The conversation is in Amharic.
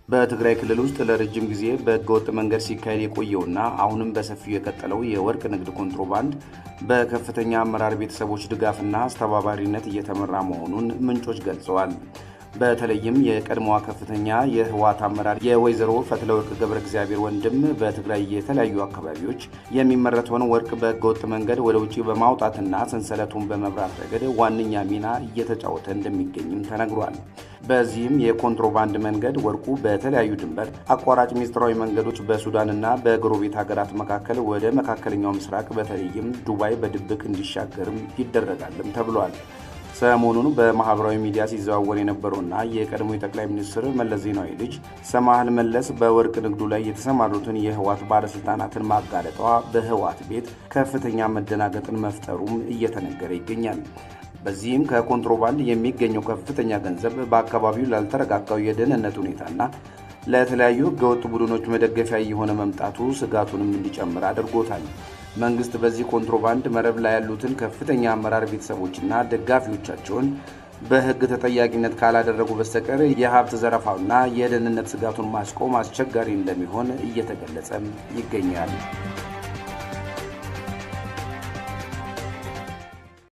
በትግራይ ክልል ውስጥ ለረጅም ጊዜ በህገወጥ መንገድ ሲካሄድ የቆየውና አሁንም በሰፊው የቀጠለው የወርቅ ንግድ ኮንትሮባንድ በከፍተኛ አመራር ቤተሰቦች ድጋፍና አስተባባሪነት እየተመራ መሆኑን ምንጮች ገልጸዋል። በተለይም የቀድሞዋ ከፍተኛ የህወሓት አመራር የወይዘሮ ፈትለወርቅ ገብረ እግዚአብሔር ወንድም በትግራይ የተለያዩ አካባቢዎች የሚመረተውን ወርቅ በህገወጥ መንገድ ወደ ውጪ በማውጣትና ሰንሰለቱን በመብራት ረገድ ዋነኛ ሚና እየተጫወተ እንደሚገኝም ተነግሯል። በዚህም የኮንትሮባንድ መንገድ ወርቁ በተለያዩ ድንበር አቋራጭ ሚስጥራዊ መንገዶች በሱዳንና በጎረቤት ሀገራት መካከል ወደ መካከለኛው ምስራቅ በተለይም ዱባይ በድብቅ እንዲሻገርም ይደረጋልም ተብሏል። ሰሞኑን በማህበራዊ ሚዲያ ሲዘዋወር የነበረውና የቀድሞ ጠቅላይ ሚኒስትር መለስ ዜናዊ ልጅ ሰማሃል መለስ በወርቅ ንግዱ ላይ የተሰማሩትን የህወሓት ባለስልጣናትን ማጋለጧ በህወሓት ቤት ከፍተኛ መደናገጥን መፍጠሩም እየተነገረ ይገኛል። በዚህም ከኮንትሮባንድ የሚገኘው ከፍተኛ ገንዘብ በአካባቢው ላልተረጋጋው የደህንነት ሁኔታና ለተለያዩ ህገወጥ ቡድኖች መደገፊያ የሆነ መምጣቱ ስጋቱንም እንዲጨምር አድርጎታል። መንግስት በዚህ ኮንትሮባንድ መረብ ላይ ያሉትን ከፍተኛ አመራር ቤተሰቦችና ደጋፊዎቻቸውን በህግ ተጠያቂነት ካላደረጉ በስተቀር የሀብት ዘረፋውና የደህንነት ስጋቱን ማስቆም አስቸጋሪ እንደሚሆን እየተገለጸ ይገኛል።